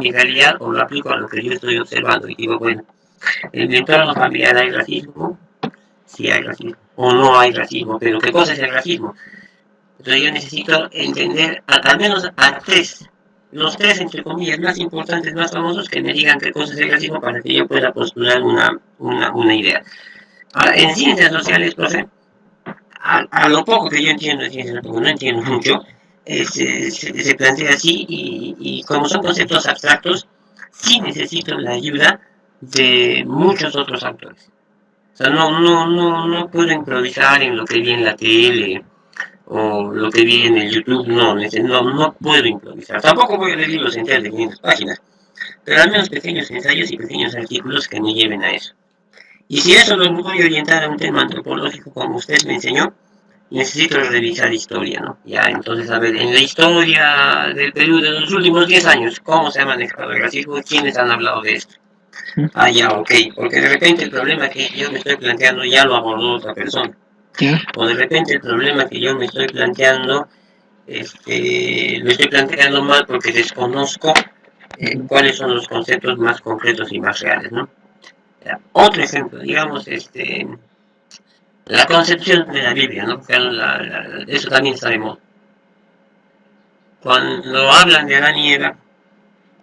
mi realidad o lo aplico a lo que yo estoy observando y digo, bueno, en mi entorno familiar hay racismo, sí hay racismo, o no hay racismo, pero ¿qué cosa es el racismo? Entonces yo necesito entender al menos a tres, los tres entre comillas más importantes, más famosos, que me digan qué cosa es el racismo para que yo pueda postular una idea. Ahora, en ciencias sociales, profe, a lo poco que yo entiendo de ciencias, porque no entiendo mucho, se plantea así y como son conceptos abstractos, sí necesito la ayuda de muchos otros autores. O sea, no puedo improvisar en lo que vi en la tele o lo que vi en el YouTube, no puedo improvisar. Tampoco voy a leer libros enteros de 500 páginas, pero al menos pequeños ensayos y pequeños artículos que me lleven a eso. Y si eso lo voy a orientar a un tema antropológico como usted me enseñó, necesito revisar historia, ¿no? Ya, entonces, a ver, en la historia del Perú de los últimos 10 años, ¿cómo se ha manejado el racismo? ¿Quiénes han hablado de esto? Ah, ya, ok, porque de repente el problema que yo me estoy planteando ya lo abordó otra persona. O de repente el problema que yo me estoy planteando, lo estoy planteando mal porque desconozco cuáles son los conceptos más concretos y más reales, ¿no? Otro ejemplo, digamos, la concepción de la Biblia, ¿no? Eso también sabemos. Cuando hablan de Adán y Eva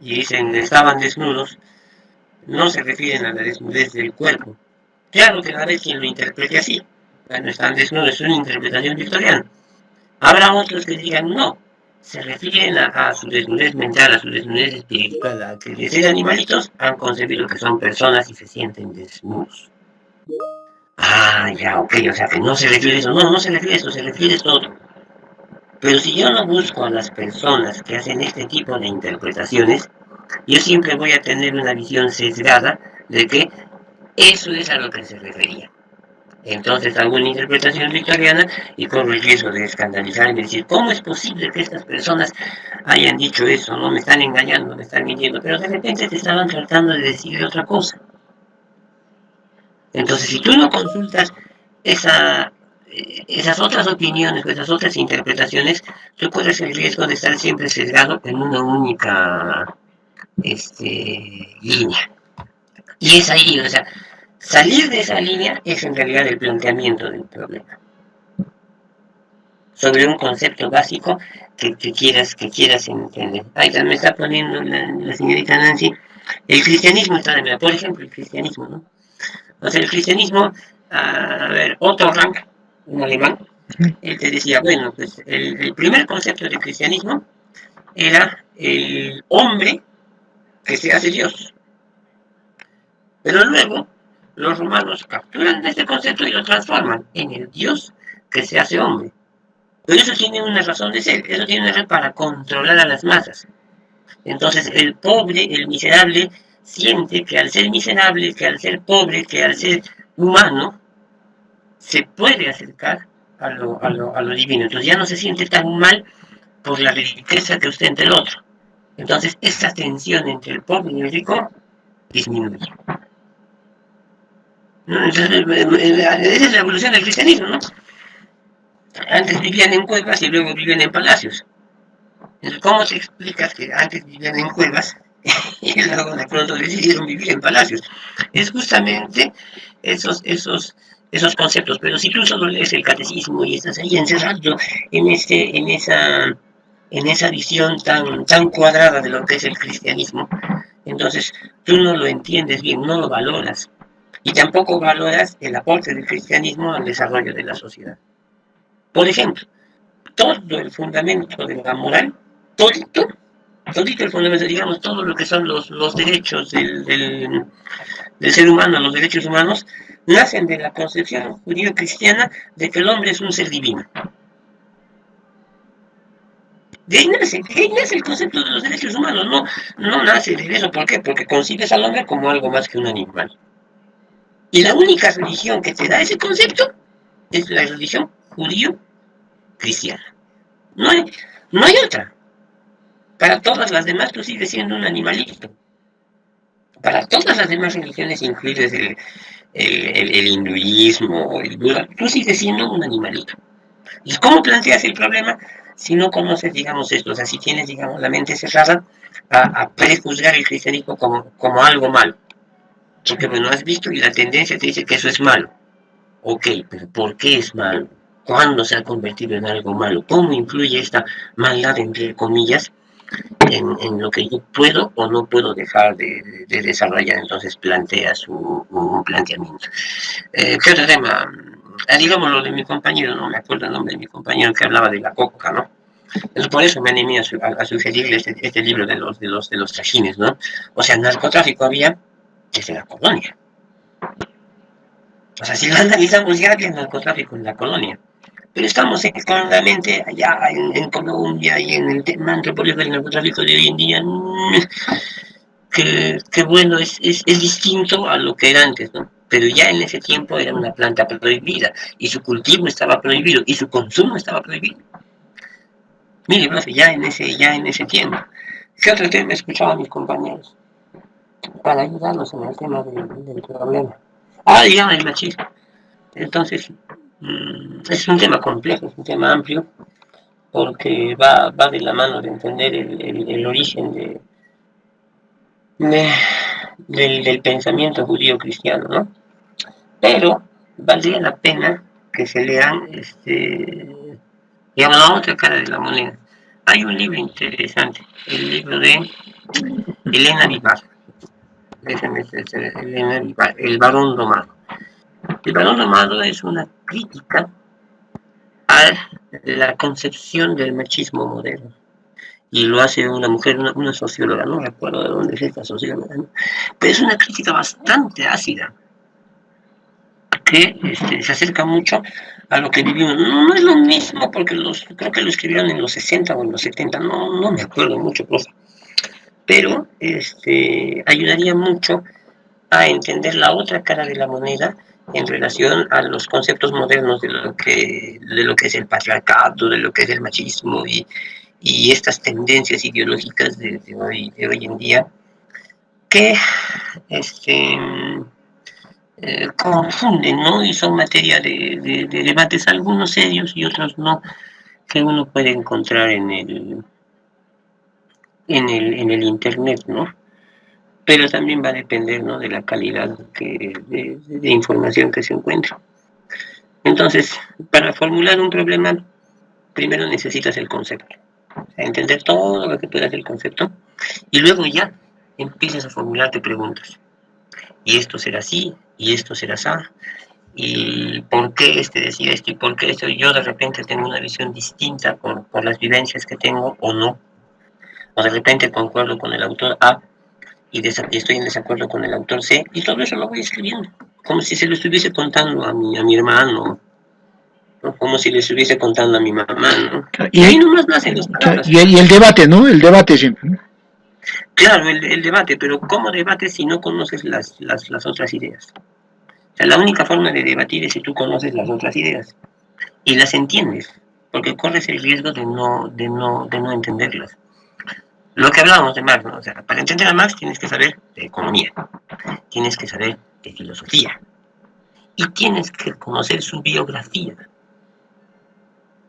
y dicen estaban desnudos, no se refieren a la desnudez del cuerpo. Claro que a veces quien lo interprete así, bueno, están desnudos, es una interpretación victoriana. Habrá otros que digan no, se refieren a su desnudez mental, a su desnudez espiritual, a que de ser animalitos han concebido que son personas y se sienten desnudos. Ah, ya, ok, o sea que no se refiere a eso, no se refiere a eso, se refiere a todo. Pero si yo no busco a las personas que hacen este tipo de interpretaciones, yo siempre voy a tener una visión sesgada de que eso es a lo que se refería. Entonces hago una interpretación victoriana y corro el riesgo de escandalizarme y decir, ¿cómo es posible que estas personas hayan dicho eso? No me están engañando, me están mintiendo, pero de repente te estaban tratando de decir otra cosa. Entonces, si tú no consultas esas otras opiniones, esas otras interpretaciones, tú corres el riesgo de estar siempre sesgado en una única línea. Y es ahí, o sea, salir de esa línea es en realidad el planteamiento del problema. Sobre un concepto básico que quieras entender. Ahí me está poniendo la señorita Nancy, el cristianismo está de moda, por ejemplo, el cristianismo, ¿no? O sea, el cristianismo, a ver, Otto Rank, un alemán, él te decía, bueno, pues el primer concepto del cristianismo era el hombre que se hace Dios. Pero luego los romanos capturan este concepto y lo transforman en el Dios que se hace hombre. Pero eso tiene una razón de ser, eso tiene una razón para controlar a las masas. Entonces el pobre, el miserable, siente que al ser miserable, que al ser pobre, que al ser humano, se puede acercar a lo divino. Entonces ya no se siente tan mal por la riqueza que ostenta el otro. Entonces esa tensión entre el pobre y el rico disminuye. Entonces, esa es la evolución del cristianismo, ¿no? Antes vivían en cuevas y luego vivían en palacios. Entonces, ¿cómo te explicas que antes vivían en cuevas y luego de pronto decidieron vivir en palacios? Es justamente esos conceptos, pero si tú solo lees el catecismo y estás ahí encerrado en esa visión tan cuadrada de lo que es el cristianismo, entonces tú no lo entiendes bien, no lo valoras, y tampoco valoras el aporte del cristianismo al desarrollo de la sociedad. Por ejemplo, todo el fundamento de la moral, todito el fundamento, digamos, todo lo que son los derechos del ser humano, los derechos humanos, nacen de la concepción judío-cristiana de que el hombre es un ser divino. De ahí nace el concepto de los derechos humanos, no nace de eso. ¿Por qué? Porque concibes al hombre como algo más que un animal. Y la única religión que te da ese concepto es la religión judío-cristiana. No hay otra. Para todas las demás tú sigues siendo un animalito. Para todas las demás religiones, incluidas el hinduismo o el Buda, tú sigues siendo un animalito. ¿Y cómo planteas el problema? si no conoces, digamos, esto, o sea, si tienes, digamos, la mente cerrada a prejuzgar el cristianismo como algo malo. Porque, bueno, has visto y la tendencia te dice que eso es malo. Ok, pero ¿por qué es malo? ¿Cuándo se ha convertido en algo malo? ¿Cómo influye esta maldad, entre comillas, en lo que yo puedo o no puedo dejar de desarrollar? Entonces planteas un planteamiento. ¿Qué otro tema? Digamos lo de mi compañero, no me acuerdo el nombre de mi compañero que hablaba de la coca, ¿no? Entonces, por eso me animé a sugerirle este libro de los trajines, ¿no? O sea, narcotráfico había desde la colonia. O sea, si lo analizamos, ya había narcotráfico en la colonia. Pero estamos con la mente allá en Colombia y en el tema antropológico del narcotráfico de hoy en día, que bueno, es distinto a lo que era antes, ¿no? Pero ya en ese tiempo era una planta prohibida y su cultivo estaba prohibido y su consumo estaba prohibido. Mire, profe, ya en ese tiempo. ¿Qué otro tema escuchaba a mis compañeros? Para ayudarnos en el tema del problema. Digamos el machismo. Entonces, es un tema complejo, es un tema amplio, porque va de la mano de entender el origen de, del pensamiento judío cristiano, ¿no? Pero valdría la pena que se lean, digamos, la otra cara de la moneda. Hay un libro interesante, el libro de Elena Vivar, Elena Vivar, El Barón Domado. El Barón Domado es una crítica a la concepción del machismo moderno. Y lo hace una mujer, una socióloga, no recuerdo de dónde es esta socióloga, ¿no? Pero es una crítica bastante ácida, que se acerca mucho a lo que vivimos. No es lo mismo, porque creo que lo escribieron en los 60 o en los 70, no me acuerdo mucho, profe. Pero ayudaría mucho a entender la otra cara de la moneda en relación a los conceptos modernos de lo que es el patriarcado, de lo que es el machismo y estas tendencias ideológicas de hoy en día que confunden, ¿no? Y son materia de debates, algunos serios y otros no, que uno puede encontrar en el internet, ¿no? Pero también va a depender, ¿no?, de la calidad de información que se encuentra. Entonces, para formular un problema, primero necesitas el concepto, o sea, entender todo lo que puedas del concepto, y luego ya empiezas a formularte preguntas. Y esto será así, y esto será así, y por qué decía esto, y por qué esto. Yo de repente tengo una visión distinta por las vivencias que tengo, o no, o de repente concuerdo con el autor A, y estoy en desacuerdo con el autor C, y todo eso lo voy escribiendo, como si se lo estuviese contando a mi hermano, ¿no? Como si le estuviese contando a mi mamá, ¿no? Y ahí nomás nacen las palabras. Y el debate, ¿no? El debate siempre. Claro, el debate, pero ¿cómo debates si no conoces las otras ideas? O sea, la única forma de debatir es si tú conoces las otras ideas y las entiendes, porque corres el riesgo de no entenderlas. Lo que hablábamos de Marx, ¿no? O sea, para entender a Marx tienes que saber de economía, tienes que saber de filosofía y tienes que conocer su biografía.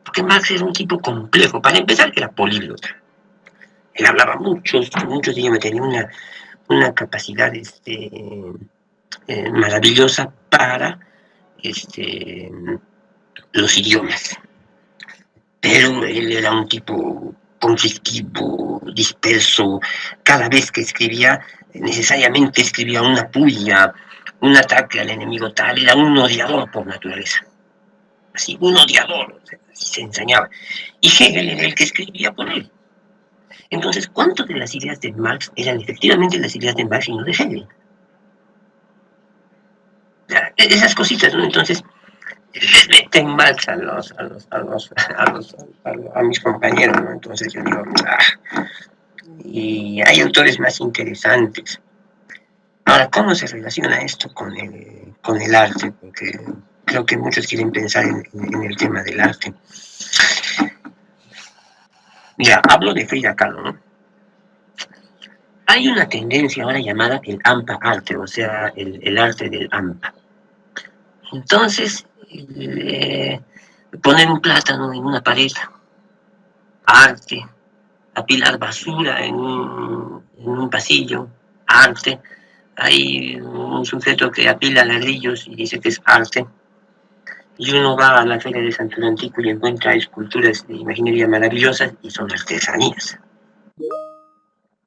Porque Marx era un tipo complejo. Para empezar, que era políglota. Él hablaba muchos idiomas, tenía una capacidad maravillosa para los idiomas. Pero él era un tipo conflictivo, disperso. Cada vez que escribía, necesariamente escribía una puya, un ataque al enemigo tal. Era un odiador por naturaleza. Así, un odiador, así se ensañaba. Y Hegel era el que escribía por él. Entonces, ¿cuántas de las ideas de Marx eran efectivamente las ideas de Marx y no de Hegel? Esas cositas, ¿no? Entonces, meten Marx a mis compañeros, ¿no? Entonces yo digo, y hay autores más interesantes. Ahora, ¿cómo se relaciona esto con el arte? Porque creo que muchos quieren pensar en el tema del arte. Mira, hablo de Frida Kahlo, ¿no? Hay una tendencia ahora llamada el AMPA arte, o sea, el arte del AMPA. Entonces, poner un plátano en una pared, arte. Apilar basura en un pasillo, arte. Hay un sujeto que apila ladrillos y dice que es arte. Y uno va a la feria de Santo Antico y encuentra esculturas de imaginería maravillosas y son artesanías.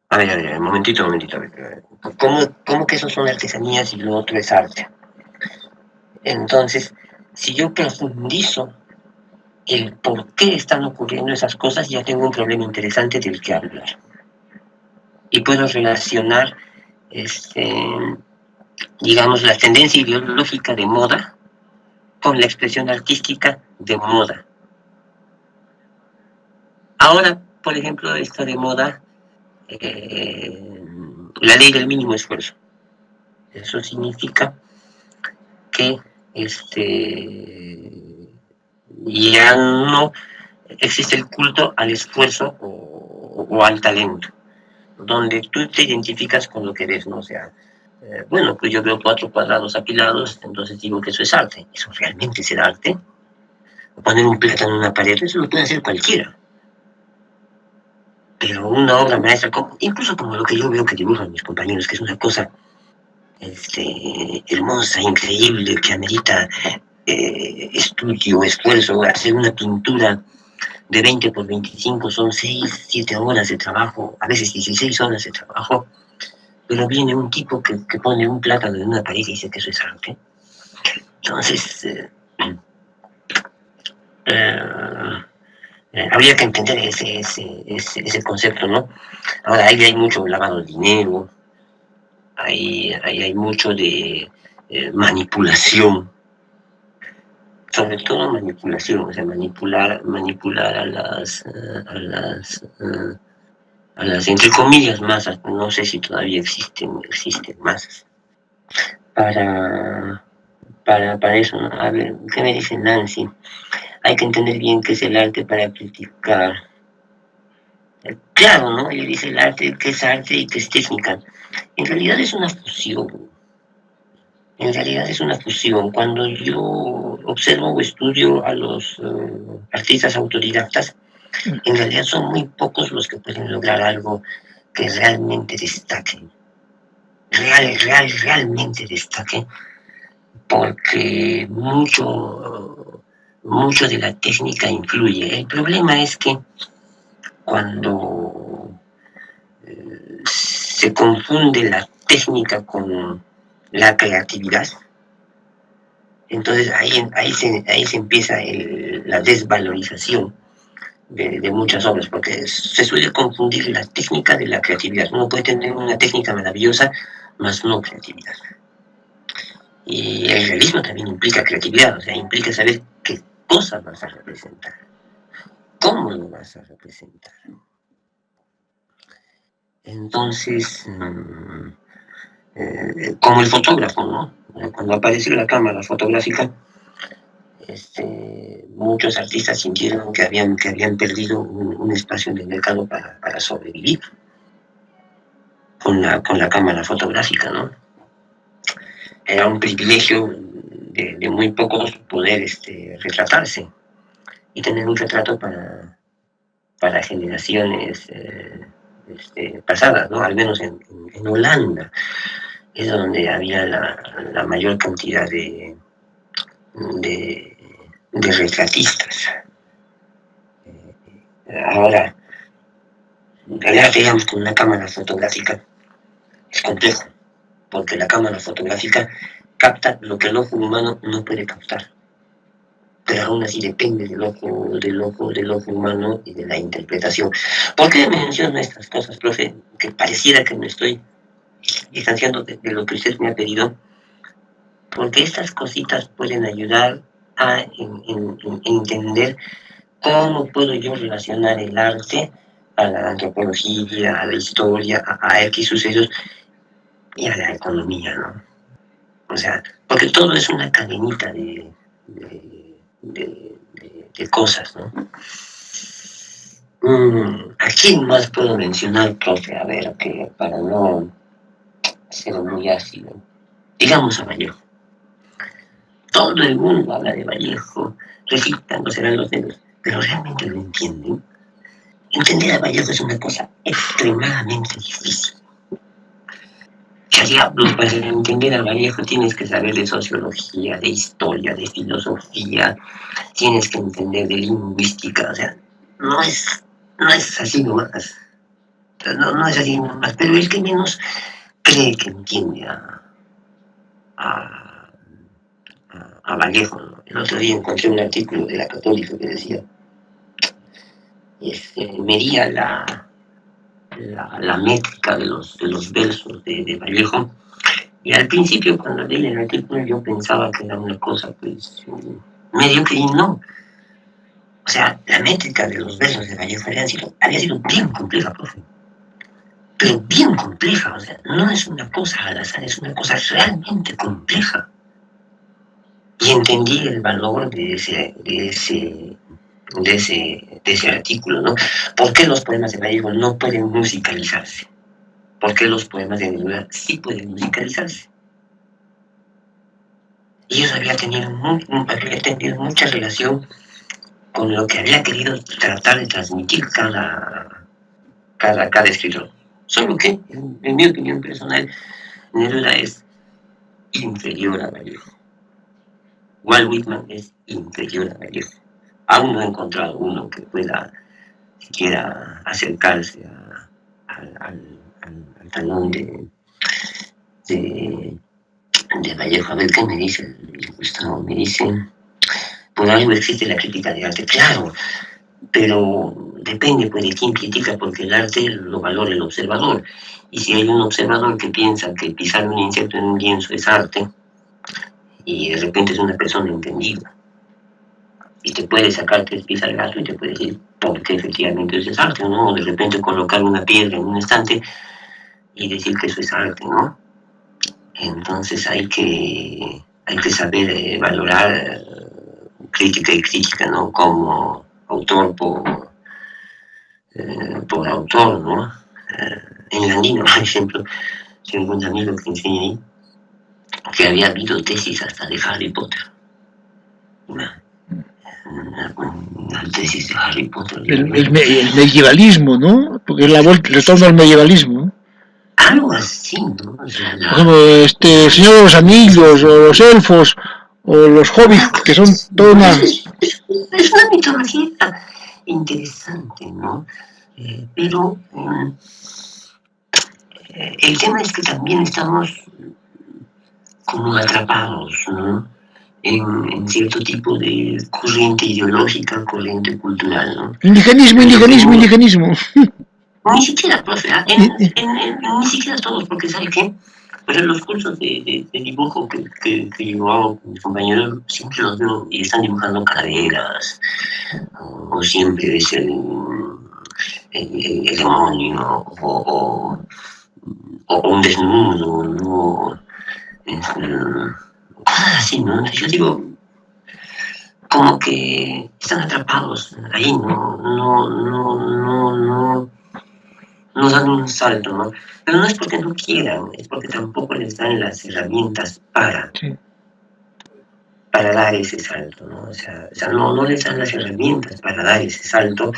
A ver, momentito. A ver. ¿Cómo que eso son artesanías y lo otro es arte? Entonces, si yo profundizo el por qué están ocurriendo esas cosas, ya tengo un problema interesante del que hablar. Y puedo relacionar, digamos, la tendencia ideológica de moda con la expresión artística de moda. Ahora, por ejemplo, está de moda la ley del mínimo esfuerzo. Eso significa que ya no existe el culto al esfuerzo o al talento, donde tú te identificas con lo que ves, ¿no? O sea, bueno, pues yo veo 4 cuadrados apilados, entonces digo que eso es arte. ¿Eso realmente es el arte? Poner un plátano en una pared, eso lo puede hacer cualquiera. Pero una obra maestra, incluso como lo que yo veo que dibujan mis compañeros, que es una cosa hermosa, increíble, que amerita estudio, esfuerzo. Hacer una pintura de 20 por 25 son 6, 7 horas de trabajo, a veces 16 horas de trabajo, pero viene un tipo que pone un plátano en una pared y dice que eso es arte. Entonces, habría que entender ese concepto, ¿no? Ahora, ahí hay mucho lavado de dinero, ahí hay mucho de manipulación, sobre todo manipulación, o sea, manipular a las entre comillas masas, no sé si todavía existen masas, para eso, ¿no? A ver, ¿qué me dice Nancy? Hay que entender bien qué es el arte para criticar. Claro, ¿no? Ella dice el arte, qué es arte y qué es técnica. En realidad es una fusión. Cuando yo observo o estudio a los artistas autodidactas, en realidad son muy pocos los que pueden lograr algo que realmente destaque. Realmente destaque, porque mucho de la técnica influye. El problema es que cuando se confunde la técnica con la creatividad, entonces ahí se empieza la desvalorización de muchas obras, porque se suele confundir la técnica de la creatividad. Uno puede tener una técnica maravillosa, mas no creatividad. Y el realismo también implica creatividad, o sea, implica saber qué cosas vas a representar, cómo lo vas a representar. Entonces, como el fotógrafo, ¿no? Cuando apareció la cámara fotográfica, muchos artistas sintieron que habían perdido un espacio en el mercado para sobrevivir con la cámara fotográfica, ¿no? Era un privilegio de muy pocos poder retratarse y tener un retrato para generaciones pasadas, ¿no? Al menos en Holanda es donde había la mayor cantidad de retratistas. Ahora, ganar, digamos, con una cámara fotográfica es complejo, porque la cámara fotográfica capta lo que el ojo humano no puede captar, pero aún así depende del ojo humano y de la interpretación. ¿Por qué menciono estas cosas, profe? Que pareciera que me estoy distanciando de lo que usted me ha pedido, porque estas cositas pueden ayudar a entender cómo puedo yo relacionar el arte a la antropología, a la historia, a X sucesos y a la economía, ¿no? O sea, porque todo es una cadenita de cosas, ¿no? ¿A quién más puedo mencionar, profe? A ver, que para no ser muy ácido. Digamos a Vallejo. Todo el mundo habla de Vallejo, recitan, no serán los dedos, pero realmente lo entienden. entender a Vallejo es una cosa extremadamente difícil. Para entender a Vallejo tienes que saber de sociología, de historia, de filosofía, tienes que entender de lingüística, o sea, no es así nomás. No es así nomás, pero el que menos cree que entiende a Vallejo, ¿no? El otro día encontré un artículo de la Católica que decía, medía la métrica de los versos de Vallejo, y al principio cuando leí el artículo yo pensaba que era una cosa pues mediocre, y no. O sea, la métrica de los versos de Vallejo había sido bien compleja, profe. Pero bien compleja, o sea, no es una cosa al azar, es una cosa realmente compleja. Y entendí el valor de ese artículo, ¿no? ¿Por qué los poemas de Vallejo no pueden musicalizarse? ¿Por qué los poemas de Neruda sí pueden musicalizarse? Y eso había tenido mucha relación con lo que había querido tratar de transmitir cada escritor. Solo que, en mi opinión personal, Neruda es inferior a Vallejo. Walt Whitman es inferior a Vallejo. Aún no he encontrado uno que pueda siquiera acercarse al talón de Vallejo. A ver qué me dice Gustavo. Me dice, por algo existe la crítica de arte, claro, pero depende pues de quién critica, porque el arte lo valora el observador. Y si hay un observador que piensa que pisar un insecto en un lienzo es arte, y de repente es una persona entendida, y te puede sacar tres pies al gato y te puede decir por qué efectivamente eso es arte, ¿no? O de repente colocar una piedra en un estante y decir que eso es arte, ¿no? Entonces hay que saber valorar crítica y crítica, ¿no? Como autor por autor, ¿no? En Landino, por ejemplo, tengo un amigo que enseña ahí que había habido tesis hasta de Harry Potter. Una tesis de Harry Potter. El medievalismo, ¿no? Porque es la vuelta, retorno al medievalismo. Algo así, ¿no? O sea, como el Señor de los Anillos, o los elfos, o los hobbits, que son toda una... Es una mitología interesante, ¿no? Pero el tema es que también estamos como atrapados, ¿no? En cierto tipo de corriente ideológica, corriente cultural, ¿no? Indigenismo. Ni siquiera, profe, ni siquiera todos, porque ¿sabe qué? Pues en los cursos de dibujo que yo hago con mis compañeros, siempre los veo y están dibujando calaveras, o siempre es el demonio, o un desnudo, ¿no? Cosas así, ¿no? Entonces yo digo, como que están atrapados ahí, no dan un salto, ¿no? Pero no es porque no quieran, es porque tampoco les dan las herramientas para dar ese salto, ¿no? O sea no les dan las herramientas para dar ese salto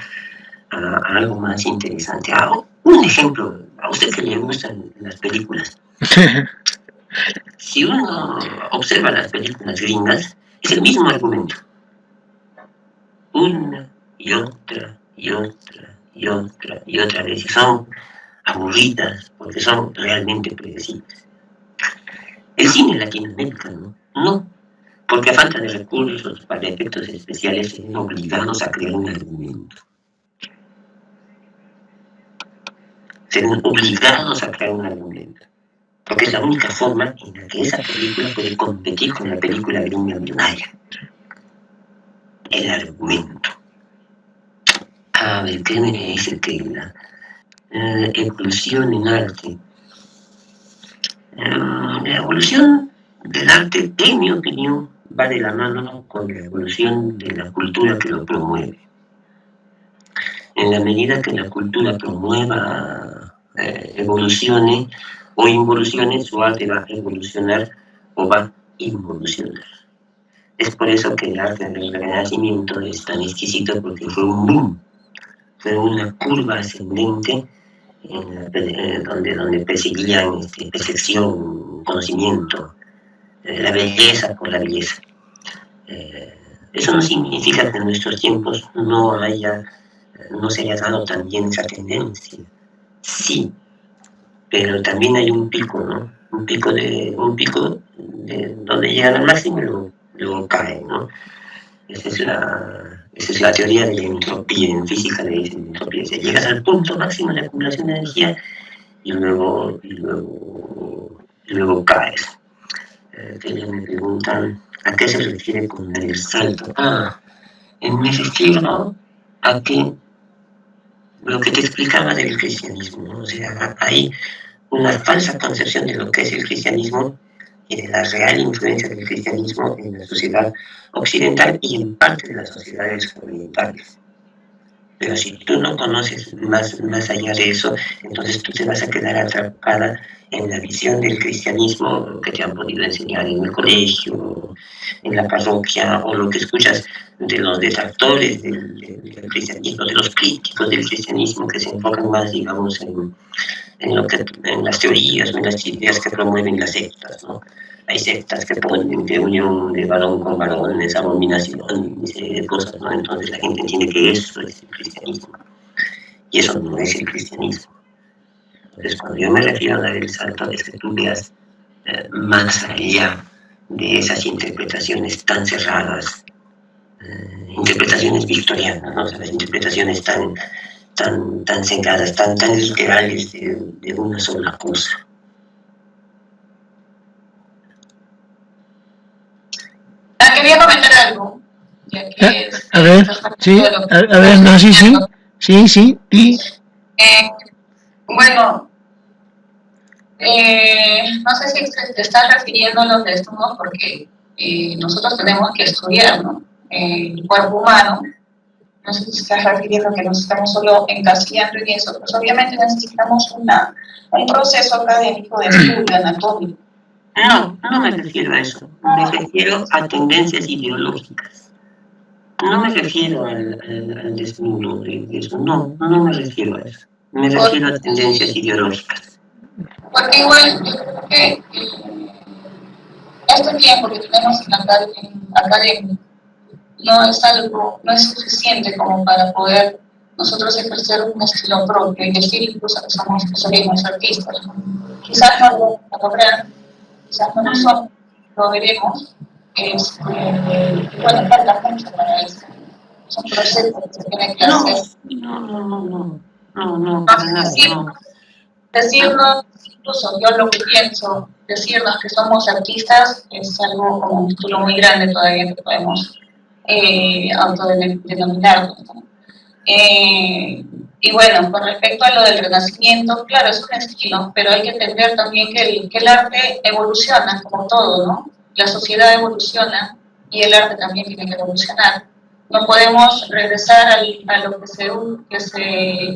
a algo más interesante. Un ejemplo, a usted que le gustan las películas. Si uno observa las películas gringas, es el mismo argumento. Una y otra vez. Y son aburridas porque son realmente predecibles. El cine latinoamericano no, porque a falta de recursos para efectos especiales se ven obligados a crear un argumento. Porque es la única forma en la que esa película puede competir con la película gringa millonaria. El argumento. A ver, ¿qué me dice que la evolución en arte? La evolución del arte, en mi opinión, va de la mano con la evolución de la cultura que lo promueve. En la medida que la cultura promueva, evolucione o involucione, su arte va a evolucionar o va a involucionar. Es por eso que el arte del Renacimiento es tan exquisito, porque fue un boom. fue una curva ascendente donde perseguían percepción, conocimiento, la belleza por la belleza. Eso no significa que en nuestros tiempos no se haya dado también esa tendencia. Sí, pero también hay un pico, ¿no? Un pico de donde llegan al máximo y luego caen, ¿no? Esa es la teoría de la entropía. En física le dicen entropía. Si llegas al punto máximo de acumulación de energía y luego caes. Ellos me preguntan a qué se refiere con el salto. Me refiero a que lo que te explicaba del cristianismo, ¿no? O sea, hay una falsa concepción de lo que es el cristianismo y de la real influencia del cristianismo en la sociedad occidental y en parte de las sociedades orientales. Pero si tú no conoces más allá de eso, entonces tú te vas a quedar atrapada en la visión del cristianismo que te han podido enseñar en el colegio, en la parroquia, o lo que escuchas de los detractores del cristianismo, de los críticos del cristianismo, que se enfocan más, digamos, en las teorías o en las ideas que promueven las sectas, ¿no? Hay sectas que ponen de unión de varón con varón, esa abominación y cosas, ¿no? Entonces la gente entiende que eso es el cristianismo. Y eso no es el cristianismo. Entonces, cuando yo me refiero a dar el salto, es que tú veas más allá de esas interpretaciones tan cerradas, interpretaciones victorianas, ¿no? O sea, las interpretaciones tan cegadas, tan literales de una sola cosa. Quería comentar algo. A ver, sí, a ver, no, sí. Bueno, no sé si te estás refiriendo a los desnudos porque nosotros tenemos que estudiar, ¿no? El cuerpo humano. No sé si te estás refiriendo a que nos estamos solo encasillando en eso, pues obviamente necesitamos un proceso académico de estudio anatómico. No me refiero a eso. Me refiero a tendencias ideológicas. No me refiero al desnudo de eso. No me refiero a eso. Me refiero a tendencias ideológicas. Porque igual yo creo que este tiempo que tenemos en academia no es suficiente como para poder nosotros ejercer un estilo propio y decir incluso que somos artistas. Quizás no lo logran, quizás no lo son, lo veremos. Bueno, falta mucho para eso. Es un proceso que se tiene que hacer. No, para nada, no. Decirnos, incluso yo lo que pienso, decirnos que somos artistas es algo como un título muy grande todavía que podemos autodenominarnos, ¿no? Y bueno, con respecto a lo del Renacimiento, claro, es un estilo, pero hay que entender también que el arte evoluciona como todo, ¿no? La sociedad evoluciona y el arte también tiene que evolucionar. No podemos regresar a lo que se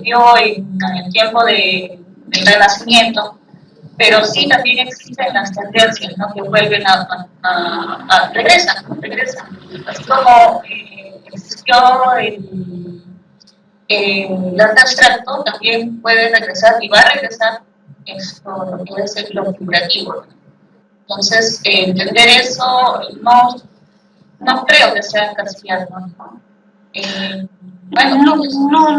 dio en el tiempo del Renacimiento, pero sí también existen las tendencias, ¿no? Que vuelven regresan. Así como existió el arte abstracto, también puede regresar y va a regresar lo que es lo figurativo. Entonces, entender eso no creo que sea encasillarlo, ¿no?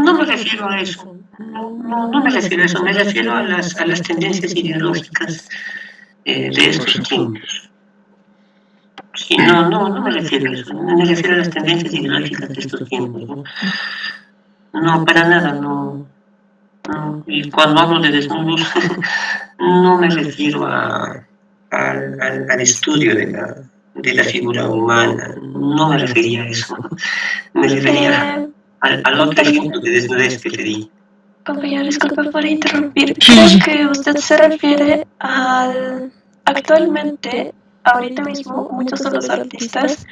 No me refiero a eso. No me refiero a eso. Me refiero a las tendencias ideológicas de estos tiempos. Sí, no me refiero a eso. Me refiero a las tendencias ideológicas de estos tiempos, ¿no? No, para nada, no. Y cuando hablo de desnudos, no me refiero al estudio de la figura humana. No me refería a eso. Me refería al otro ejemplo de desnudez que te di. Compañero, disculpe por interrumpir. Creo que usted se refiere actualmente, ahorita mismo, muchos de los artistas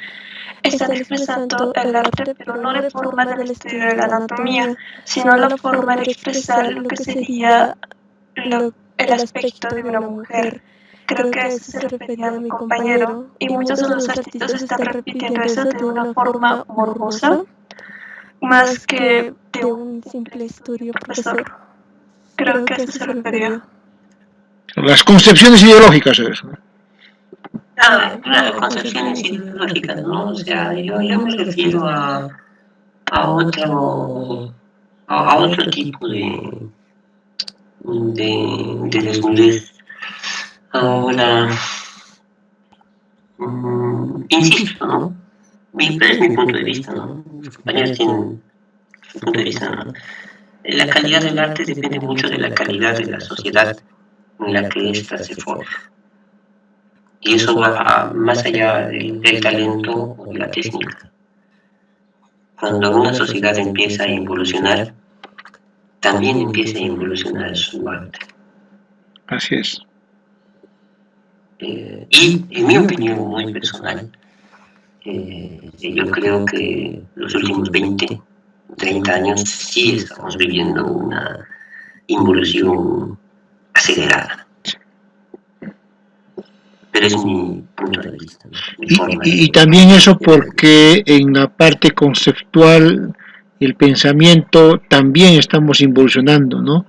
están expresando el arte, pero no de forma del estudio de la anatomía, sino la forma de expresar lo que sería el aspecto de una mujer. Creo que a eso se refería mi compañero, y muchos de los artistas están repitiendo eso de una forma morbosa, más que de un simple estudio, profesor. Creo que a eso se refería. Las concepciones ideológicas, eso. Claro, concepciones ideológicas, ¿no? O sea, yo me refiero a otro tipo de desnudez. Ahora, insisto, ¿no? Es mi punto de vista, ¿no? Los compañeros tienen su punto de vista, ¿no? La calidad del arte depende mucho de la calidad de la sociedad en la que ésta se forma. Y eso va más allá del talento o de la técnica. Cuando una sociedad empieza a involucionar, también empieza a involucionar su arte. Así es. Y en mi opinión muy personal, yo creo que los últimos 20, 30 años sí estamos viviendo una involución acelerada. Pero es mi punto de vista. Y también eso porque en la parte conceptual, el pensamiento, también estamos involucionando, ¿no?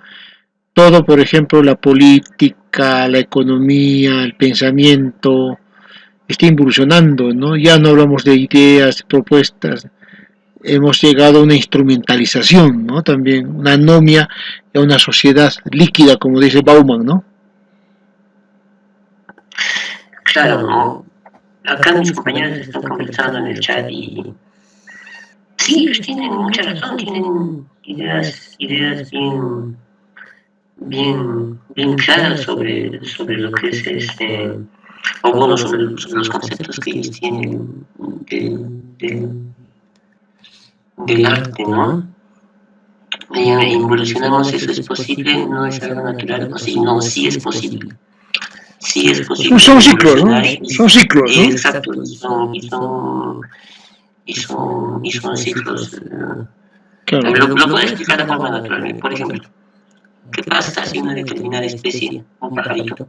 Todo, por ejemplo, la política, la economía, el pensamiento, está involucionando, ¿no? Ya no hablamos de ideas, de propuestas, hemos llegado a una instrumentalización, ¿no? También una anomia a una sociedad líquida, como dice Bauman, ¿no? Claro, ¿no? Acá mis compañeros están conversando en el chat y sí, ellos tienen mucha razón, tienen ideas bien claras sobre lo que es o bueno, sobre los conceptos que ellos tienen del arte, ¿no? Involucionamos, eso es posible, no es algo natural, o sí, no, sí es posible. Sí es posible. Son ciclos, ¿no? Son ciclos, ¿no? Exacto, y son ciclos. Claro. Lo puedo explicar de forma natural. Por ejemplo, ¿qué pasa si una determinada especie, un pajarito,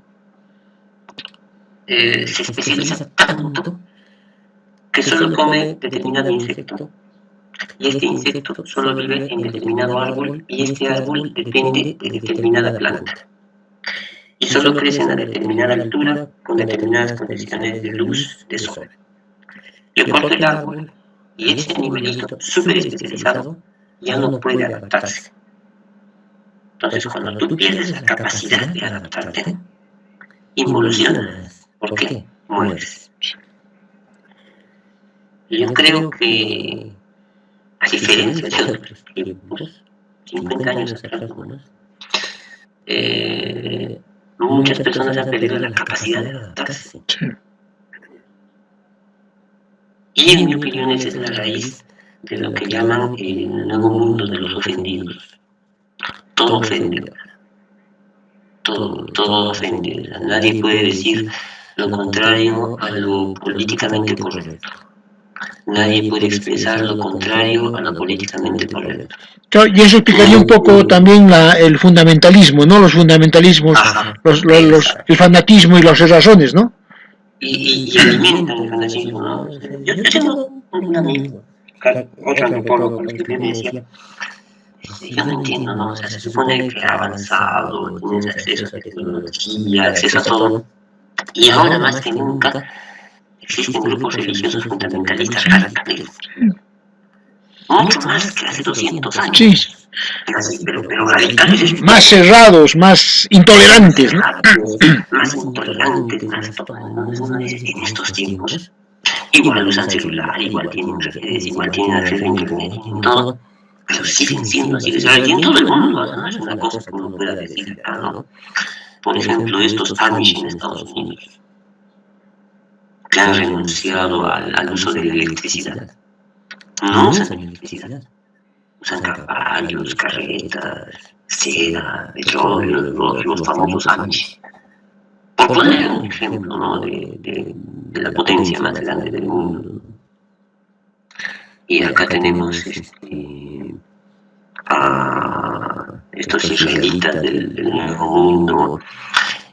se especializa tanto que solo come determinado insecto? Y este insecto solo vive en determinado árbol y este árbol depende de determinada planta. Y solo crecen a determinada altura con determinadas condiciones de luz, de sol. Yo corto el árbol y ese animalito súper especializado ya no puede adaptarse. Entonces, cuando tú pierdes la capacidad de adaptarte, involucionas. ¿Por qué? Mueres. Y yo creo que, a diferencia de otros tiempos, 50 años atrás, muchas personas han perdido la capacidad de adaptarse. Y en mi opinión esa es la raíz de lo que llaman el nuevo mundo de los ofendidos. Todo ofende. Todo ofende. Nadie puede decir lo contrario a lo políticamente correcto. Nadie puede expresar lo contrario a lo políticamente correcto. Y eso explicaría un poco también el fundamentalismo, ¿no? Los fundamentalismos, el fanatismo y las razones, ¿no? Y alimentan el fanatismo, ¿no? Yo tengo un amigo, otro antropólogo, que me decía, yo no entiendo, ¿no? O sea, se supone que ha avanzado, tienes acceso a tecnología, acceso a todo, y ahora más que nunca existen grupos religiosos fundamentalistas radicales. Mucho más que hace 200 años. Sí. Pero radicales. Más cerrados, más intolerantes, ¿no? Más intolerantes, más todo. En estos tiempos, igual usan celular, igual tienen redes, igual tienen acceso a internet, todo. Pero siguen siendo así. Y en todo el mundo, no es una cosa que uno pueda decir acá, ¿no? Por ejemplo, estos Amish en Estados Unidos, que han renunciado al uso de la electricidad. No usan electricidad. Usan caballos, carretas, seda, petróleo, los famosos Amish. Por poner un ejemplo, ¿no? de la potencia más grande del mundo. Y acá tenemos a estos israelitas del Nuevo Mundo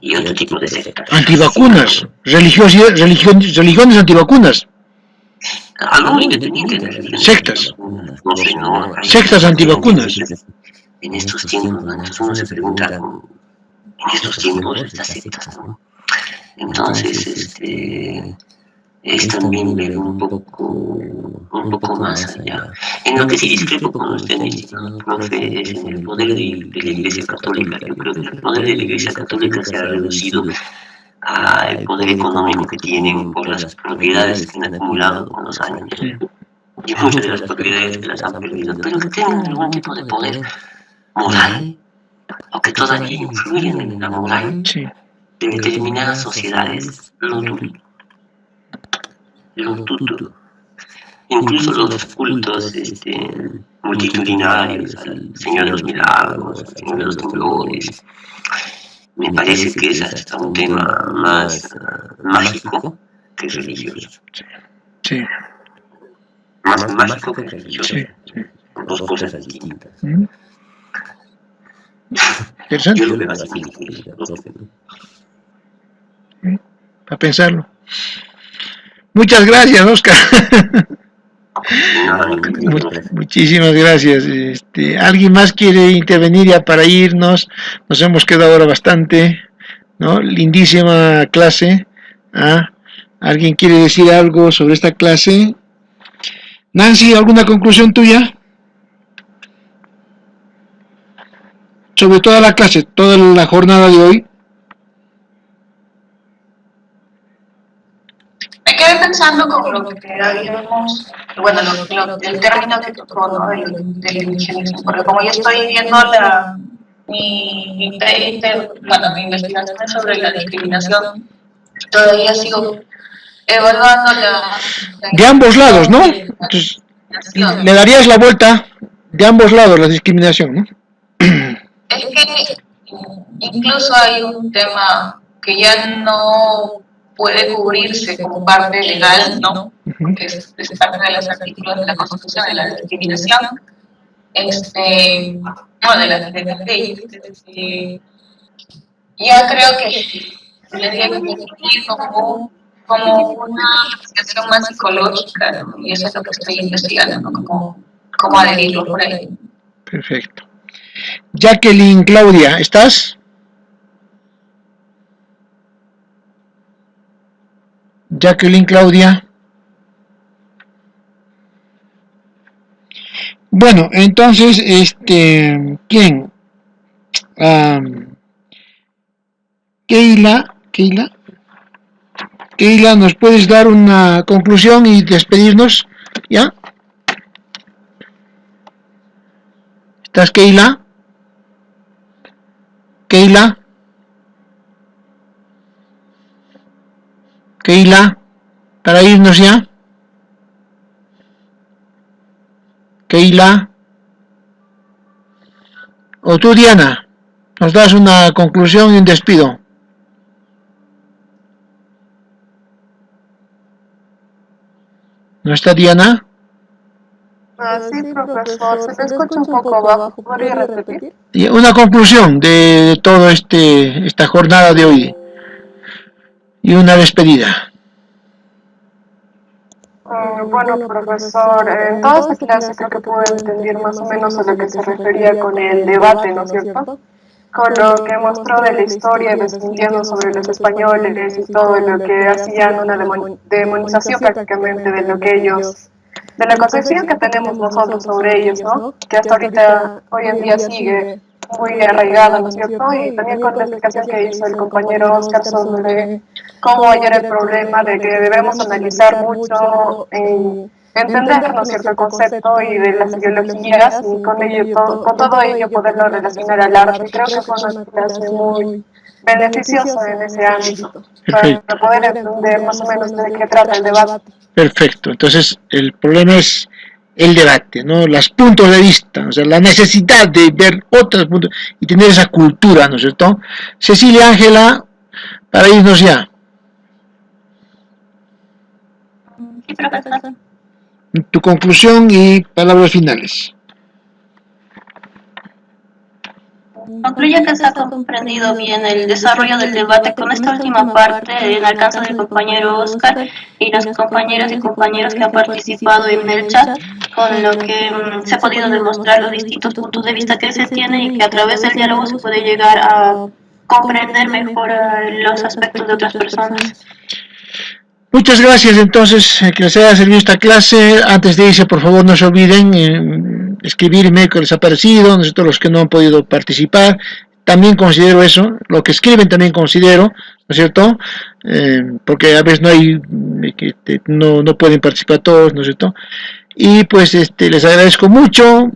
y otro tipo de sectas. Antivacunas, religiones antivacunas. algo muy independiente de la religión. Sectas. No sé, no. Sectas antivacunas. En estos tiempos, ¿no? Entonces uno se pregunta, en estos tiempos, estas sectas, ¿no? Entonces, es también ver un poco más allá. En lo que sí discrepo con usted, mi estimado profe, es en el poder de la Iglesia Católica. Yo creo que el poder de la Iglesia Católica se ha reducido al poder económico que tienen por las propiedades que han acumulado con los años. Y muchas de las propiedades que las han perdido, pero que tienen algún tipo de poder moral, o que todavía influyen en la moral de determinadas sociedades, lo dudo. Incluso los cultos multitudinarios al Señor de los Milagros, al Señor de los Temblores, me parece que es hasta un tema más mágico que religioso. Sí. Más mágico que religioso. Sí. Dos cosas distintas. Interesante. Yo lo veo así. Para pensarlo. Muchas gracias, Oscar. Muchísimas gracias. ¿Alguien más quiere intervenir ya para irnos? Nos hemos quedado ahora bastante, ¿no? Lindísima clase. ¿Alguien quiere decir algo sobre esta clase? Nancy, ¿alguna conclusión tuya? Sobre toda la clase, toda la jornada de hoy. Me quedé pensando con lo que habíamos, bueno, el término que tocó, ¿no? Del indigenismo, porque como yo estoy viendo mi investigación sobre la discriminación, todavía sigo evaluando de ambos lados, ¿no? Entonces, le darías la vuelta de ambos lados la discriminación, ¿no? Es que incluso hay un tema que ya no puede cubrirse como parte legal, ¿no? Porque es parte de los artículos de la Constitución de la discriminación, de las leyes. Ya creo que tendría que definir como una apreciación más psicológica, ¿no? Y eso es lo que estoy investigando, ¿no? Cómo adherirlo por ahí. Perfecto. Jacqueline, Claudia, ¿estás? Jacqueline, Claudia. Bueno, entonces, ¿quién? Keila, ¿nos puedes dar una conclusión y despedirnos? ¿Ya? ¿Estás, Keila? Keila, para irnos ya. Keila. O tú, Diana, nos das una conclusión y un despido. ¿No está Diana? Sí, profesor, se te escucha un poco bajo, ¿podría repetir? Y una conclusión de todo esta jornada de hoy y una despedida. Bueno, profesor, en toda esta clase creo que puedo entender más o menos a lo que se refería con el debate, ¿no es cierto? Con lo que mostró de la historia, desmintiendo sobre los españoles y todo lo que hacían una demonización prácticamente de lo que ellos, de la concepción que tenemos nosotros sobre ellos, ¿no? Que hasta ahorita, hoy en día sigue muy arraigada, ¿no es cierto? Y también con la explicación que hizo el compañero Oscar sobre cómo hallar el problema de que debemos analizar mucho, entender, ¿no es cierto?, el concepto y de las ideologías y con todo ello poderlo relacionar al arte. Creo que fue una clase muy beneficiosa en ese ámbito, para poder entender más o menos de qué trata el debate. Perfecto, entonces el problema es el debate, ¿no? Los puntos de vista, o sea, la necesidad de ver otros puntos y tener esa cultura, ¿no es cierto? Cecilia, Ángela, para irnos ya. Sí, profesor. Tu conclusión y palabras finales. Concluyo que se ha comprendido bien el desarrollo del debate con esta última parte en alcance del compañero Oscar y las compañeras y compañeros que han participado en el chat, con lo que se ha podido demostrar los distintos puntos de vista que se tienen y que a través del diálogo se puede llegar a comprender mejor los aspectos de otras personas. Muchas gracias, entonces, que les haya servido esta clase. Antes de irse, por favor, no se olviden escribirme qué les ha parecido, nosotros los que no han podido participar. También considero eso, lo que escriben también considero, ¿no es cierto? Porque a veces no pueden participar todos, ¿no es cierto? Y pues les agradezco mucho,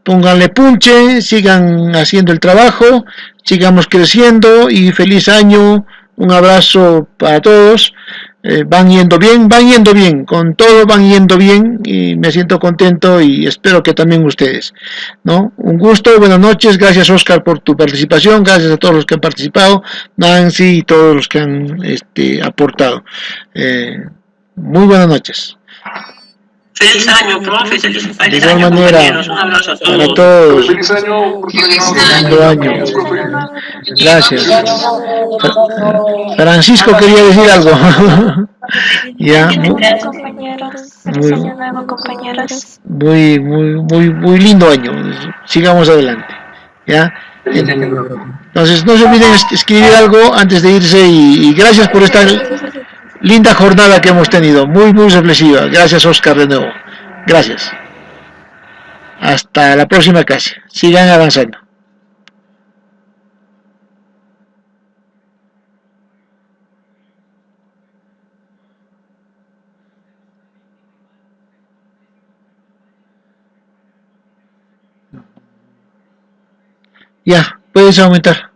pónganle punche, sigan haciendo el trabajo, sigamos creciendo y feliz año, un abrazo para todos. Van yendo bien, con todo van yendo bien y me siento contento y espero que también ustedes, ¿no? Un gusto, buenas noches, gracias Oscar por tu participación, gracias a todos los que han participado, Nancy y todos los que han aportado. Muy buenas noches. Feliz año, profe, feliz De igual año, manera, compañeros, un abrazo a todos. para todos. Feliz año, Lindo año. Gracias. Francisco quería decir algo. Ya. Muy lindo año. Sigamos adelante. Ya. Entonces no se olviden escribir algo antes de irse y gracias por esta linda jornada que hemos tenido. Muy reflexiva. Gracias Oscar de nuevo. Gracias. Hasta la próxima clase. Sigan avanzando. Ya, puedes aumentar.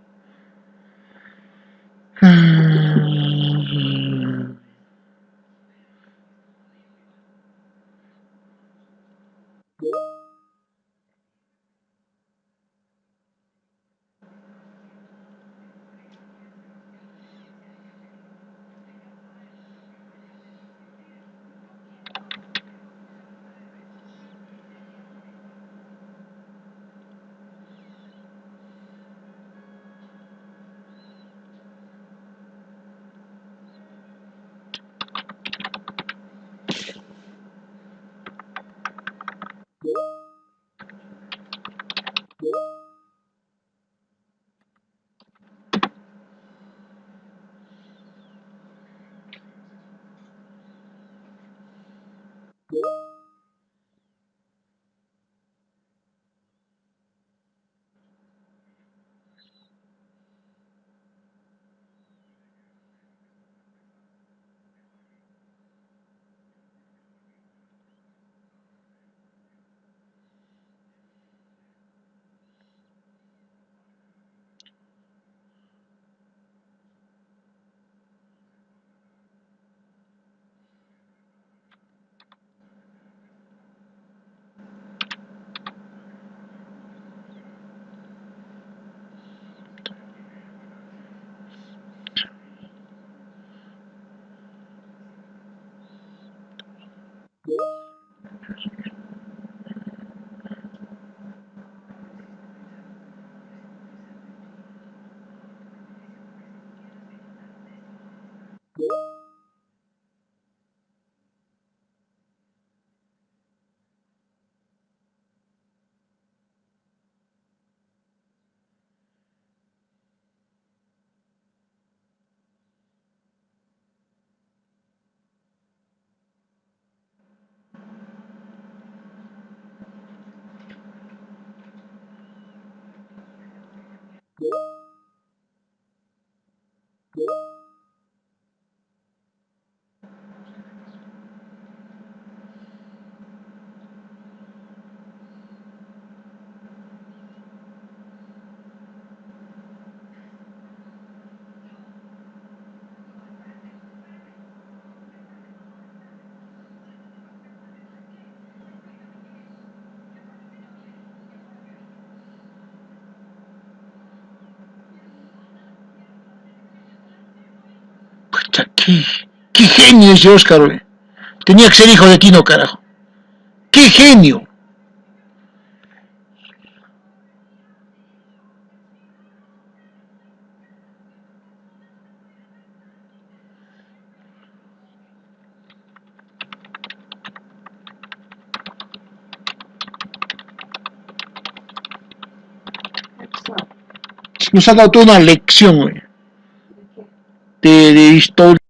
Qué genio ese Oscar, güey. Tenía que ser hijo de Tino, carajo. ¡Qué genio! nos ha dado toda una lección hoy de historia.